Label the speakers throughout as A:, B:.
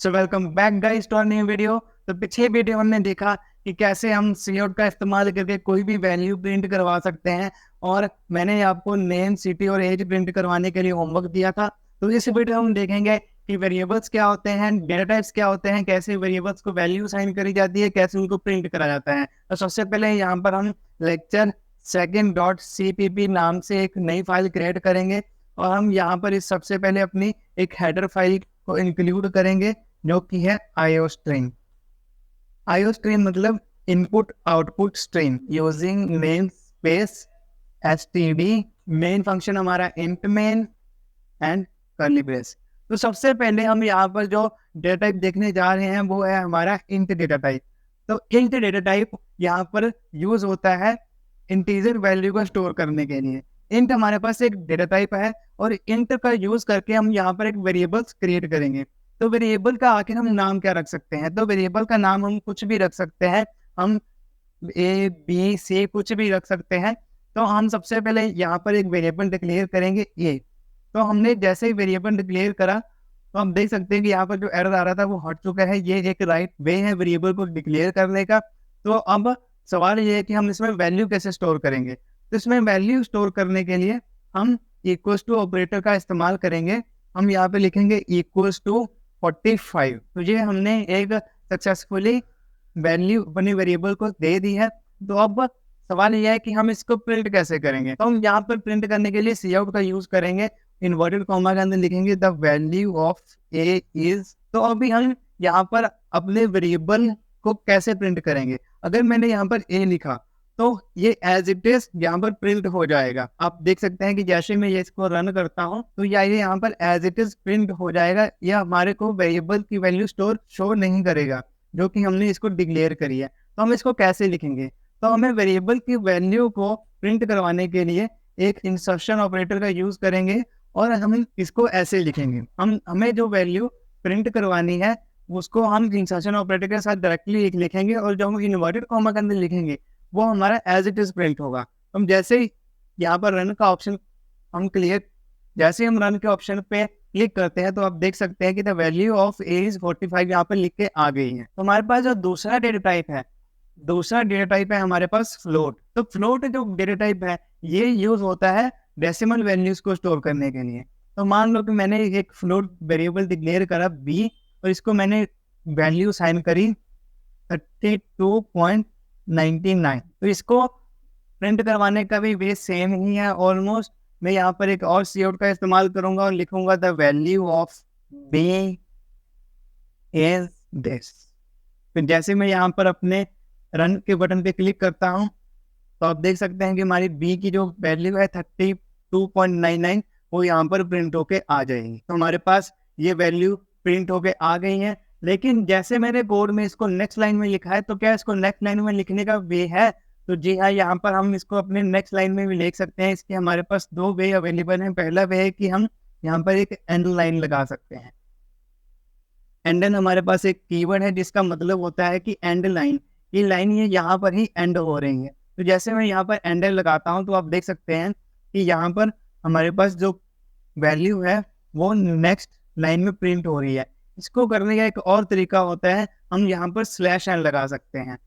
A: So welcome back guys to our new video. तो पिछले video हमने देखा कि कैसे हम सीआउट का इस्तेमाल करके कोई भी वैल्यू प्रिंट करवा सकते हैं, और मैंने आपको नेम, सिटी और एज प्रिंट करवाने के लिए होमवर्क दिया था। तो इस वीडियो में हम देखेंगे कि वेरिएबल्स क्या होते हैं, डेटा टाइप्स क्या होते हैं, कैसे वेरिएबल्स को वैल्यू साइन करी जाती है, कैसे उनको प्रिंट करा जाता है। तो सबसे पहले यहाँ पर हम लेक्चर सेकंड डॉट cpp नाम से एक नई फाइल क्रिएट करेंगे, और हम यहाँ पर इस सबसे पहले अपनी एक हेडर फाइल को इंक्लूड करेंगे जो कि है IOStream। IOStream मतलब input output stream using name space std। Main function हमारा int main and curly brace. तो सबसे पहले हम यहाँ पर जो डेटा टाइप देखने जा रहे हैं वो है हमारा इंट डेटा टाइप। तो इंट डेटा टाइप यहाँ पर यूज होता है इंटीजर वैल्यू को स्टोर करने के लिए। इंट हमारे पास एक डेटा टाइप है, और इंट का यूज करके हम यहाँ पर एक वेरिएबल्स क्रिएट करेंगे। तो वेरिएबल का आखिर हम नाम क्या रख सकते हैं? तो वेरिएबल का नाम हम कुछ भी रख सकते हैं, हम A B C कुछ भी रख सकते हैं। तो हम सबसे पहले यहाँ पर एक वेरिएबल डिक्लेयर करेंगे A। तो हमने जैसे ही वेरिएबल डिक्लेयर करा तो हम देख सकते हैं कि यहाँ पर जो एरर आ रहा था वो हट चुका है। ये एक राइट वे है वेरिएबल को डिक्लेयर करने का। तो अब सवाल ये है कि हम इसमें वैल्यू कैसे स्टोर करेंगे। तो इसमें वैल्यू स्टोर करने के लिए हम इक्वल्स टू ऑपरेटर का इस्तेमाल करेंगे। हम यहाँ पे लिखेंगे इक्वल्स टू 45। तो ये हमने एक सक्सेसफुली वैल्यू अपने वेरिएबल को दे दी है। तो अब सवाल यह है कि हम इसको प्रिंट कैसे करेंगे। तो हम यहाँ पर प्रिंट करने के लिए सी आउट का यूज करेंगे। इन्वर्टेड कॉमा के अंदर लिखेंगे the value of A is. तो अभी हम यहाँ पर अपने वेरिएबल को कैसे प्रिंट करेंगे? अगर मैंने यहाँ पर ए लिखा तो ये एज इट इज यहाँ पर प्रिंट हो जाएगा। आप देख सकते हैं कि जैसे मैं ये इसको रन करता हूँ तो ये यहाँ पर एज इट इज प्रिंट हो जाएगा। यह हमारे को वेरिएबल की वैल्यू शो नहीं करेगा जो कि हमने इसको डिक्लेयर करी है। तो हम इसको कैसे लिखेंगे? तो हमें वेरिएबल की वैल्यू को प्रिंट करवाने के लिए एक इंसर्शन ऑपरेटर का यूज करेंगे, और हम इसको ऐसे लिखेंगे। हमें जो वैल्यू प्रिंट करवानी है उसको हम इंसर्शन ऑपरेटर के साथ डायरेक्टली लिखेंगे, और जो हम इन्वर्टेड कॉमा के अंदर लिखेंगे वो हमारा एज इट इज प्रिंट होगा। हम जैसे ही यहाँ पर रन का ऑप्शन हम क्लियर, जैसे हम रन के ऑप्शन पे क्लिक करते हैं तो आप देख सकते हैं कि the value of A is 45 यहाँ पर लिख के आ गई है। तो हमारे पास जो दूसरा डेटा टाइप है हमारे पास फ्लोट। तो फ्लोट जो डेटा टाइप है ये यूज होता है डेसिमल वैल्यूज को स्टोर करने के लिए। तो मान लो कि मैंने एक फ्लोट वेरिएबल डिक्लेयर करा b, और इसको मैंने वैल्यू साइन करी 32.99। तो इसको प्रिंट करवाने का भी वे सेम ही है ऑलमोस्ट। मैं यहाँ पर एक और सी आउट का इस्तेमाल करूंगा और लिखूंगा the value of b is this. फिर जैसे मैं यहाँ पर अपने रन के बटन पे क्लिक करता हूँ तो आप देख सकते हैं कि हमारी बी की जो वैल्यू है 32.99 वो यहाँ पर प्रिंट होके आ जाएगी। तो हमारे पास ये वैल्यू प्रिंट होके आ गई है। लेकिन जैसे मैंने कोड में इसको नेक्स्ट लाइन में लिखा है, तो क्या इसको नेक्स्ट लाइन में लिखने का वे है? तो जी हाँ, यहाँ पर हम इसको अपने नेक्स्ट लाइन में भी लिख सकते हैं। इसके हमारे पास दो वे अवेलेबल हैं। पहला वे है कि हम यहाँ पर एक एंड लाइन लगा सकते हैं। एंड हमारे पास एक कीवर्ड है जिसका मतलब होता है कि एंड लाइन, ये लाइन ये यहाँ पर ही एंड हो रही है। तो जैसे मैं यहाँ पर एंड लगाता हूँ तो आप देख सकते हैं कि यहाँ पर हमारे पास जो वैल्यू है वो नेक्स्ट लाइन में प्रिंट हो रही है। इसको करने का एक और तरीका होता है, हम यहाँ पर स्लैश एन लगा सकते हैं।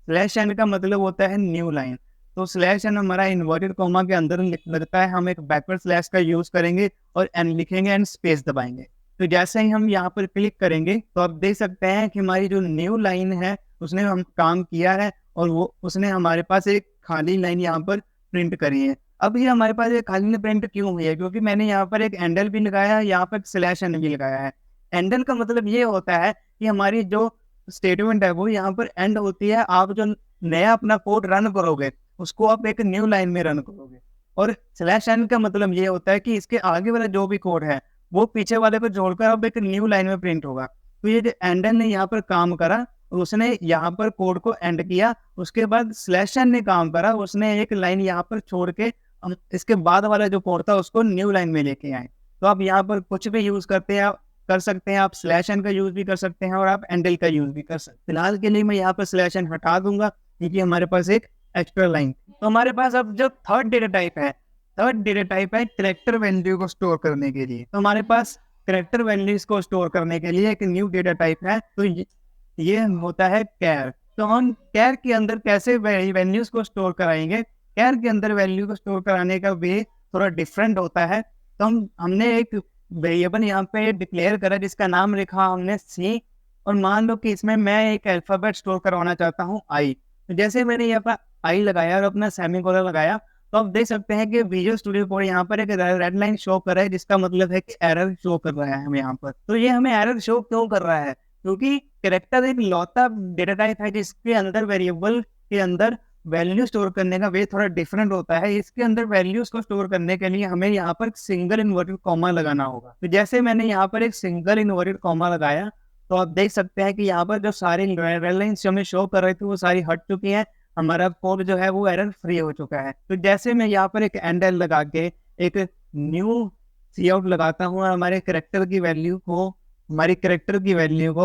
A: स्लैश एन का मतलब होता है न्यू लाइन। तो स्लैश एन हमारा इन्वर्टेड कॉमा के अंदर लगता है। हम एक बैकवर्ड स्लैश का यूज करेंगे और एन लिखेंगे एंड स्पेस दबाएंगे। तो जैसे ही हम यहाँ पर क्लिक करेंगे तो आप देख सकते हैं कि हमारी जो न्यू लाइन है उसने हम काम किया है, और वो उसने हमारे पास एक खाली लाइन यहाँ पर प्रिंट करी है। अब ये हमारे पास एक खाली प्रिंट क्यों हुई है? क्योंकि मैंने यहाँ पर एक एंडल भी लगाया है, यहाँ पर स्लैश एन भी लगाया है। एंडल का मतलब ये होता है कि हमारी जो स्टेटमेंट है वो यहाँ पर एंड होती है। आप जो नया अपना कोड रन करोगे उसको आप एक न्यू लाइन में रन करोगे। और स्लैश एन का मतलब ये होता है कि इसके आगे वाला जो भी कोड है वो पीछे वाले को जोड़कर अब एक न्यू लाइन में प्रिंट होगा। तो ये जो एंडल ने यहाँ पर काम करा और उसने यहाँ पर कोड को एंड किया, उसके बाद स्लैश एन ने काम करा, उसने एक लाइन यहाँ पर छोड़ के इसके बाद वाला जो कोड था उसको न्यू लाइन में लेके आए। तो आप यहाँ पर कुछ भी यूज कर सकते हैं। आप स्लैश एन का यूज भी कर सकते हैं और आप एंडल का यूज भी कर सकते हैं। फिलहाल के लिए मैं यहाँ पर स्लैश एन हटा दूंगा क्योंकि हमारे पास एक एक्स्ट्रा लाइन। तो हमारे पास अब जो थर्ड डेटा टाइप है कैरेक्टर वैल्यू को स्टोर करने के लिए। तो हमारे पास कैरेक्टर वैल्यूज को स्टोर करने के लिए एक न्यू डेटा टाइप है, तो ये होता है कैर। तो हम कैर के अंदर कैसे वैल्यूज को स्टोर कराएंगे? कैर के अंदर वैल्यू को स्टोर कराने का वे थोड़ा डिफरेंट होता है। तो हमने एक वेरिएबल यहाँ पे डिक्लेयर करा जिसका नाम लिखा हमने सी, और मान लो कि इसमें मैं एक अल्फाबेट स्टोर करवाना चाहता हूँ आई। तो जैसे मैंने यहाँ पर आई लगाया और अपना सेमीकोलन लगाया, तो आप देख सकते हैं कि विजुअल स्टूडियो कोड यहाँ पर एक रेड लाइन शो कर रहा है, जिसका मतलब है कि एरर शो कर रहा है हमें यहाँ पर। तो ये हमें एरर शो क्यों कर रहा है? क्योंकि कैरेक्टर एक लौता डेटा टाइप है जिसके अंदर वेरिएबल के अंदर वैल्यू स्टोर करने का वे थोड़ा डिफरेंट होता है। इसके अंदर वैल्यूज को स्टोर करने के लिए हमें यहाँ पर सिंगल इन्वर्टेड कॉमा लगाना होगा। तो जैसे मैंने यहाँ पर एक सिंगल इन्वर्टेड कॉमा लगाया, तो आप देख सकते हैं कि यहाँ पर जो सारी रेड लाइन्स जो हमें शो कर रही थी वो सारी हट चुकी हैं। हमारा कोड जो है वो एरर फ्री हो चुका है। तो जैसे मैं यहाँ पर एक एंड एल लगा के एक न्यू सी आउट लगाता हूँ और हमारे करेक्टर की वैल्यू को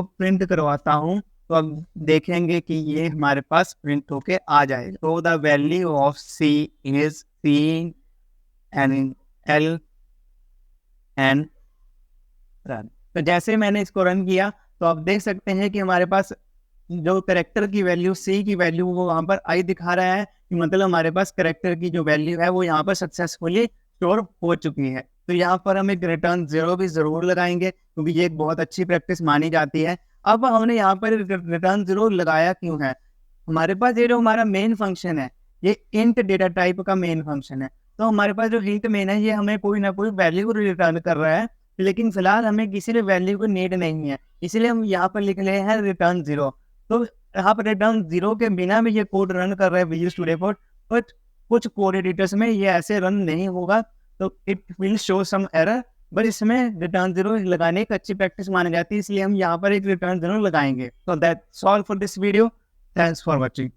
A: प्रिंट करवाता हूँ, तो अब देखेंगे कि ये हमारे पास प्रिंट होके आ जाए। तो the value of C is C N L N run. तो जैसे मैंने इसको रन किया, तो आप देख सकते हैं कि हमारे पास जो करेक्टर की वैल्यू सी की वैल्यू वो वहाँ पर आई दिखा रहा है, कि मतलब हमारे पास करेक्टर की जो वैल्यू है वो यहाँ पर सक्सेसफुली स्टोर हो चुकी है। तो यहाँ पर हम एक रिटर्न 0 भी जरूर लगाएंगे, क्योंकि ये एक बहुत अच्छी प्रैक्टिस मानी जाती है। अब हमने यहाँ पर रिटर्न 0 लगाया क्यों है? हमारे पास ये जो हमारा मेन फंक्शन है, ये इंट डेटा टाइप का मेन फंक्शन है। तो हमारे पास जो इंट मेन है ये हमें कोई ना कोई वैल्यू रिटर्न कर रहा है, लेकिन फिलहाल हमें किसी भी वैल्यू को नीड नहीं है, इसलिए हम यहाँ पर लिख रहे हैं रिटर्न 0। तो यहाँ पर रिटर्न 0 के बिना भी ये कोड रन कर रहा है विजुअल स्टूडियो कोड, बट कुछ कोड एडिटर्स में ये ऐसे रन नहीं होगा, तो it will show some error. But इसमें रिटर्न 0 लगाने की अच्छी प्रैक्टिस मानी जाती है, इसलिए हम यहाँ पर एक रिटर्न 0 लगाएंगे। तो that's all for this video. Thanks for watching.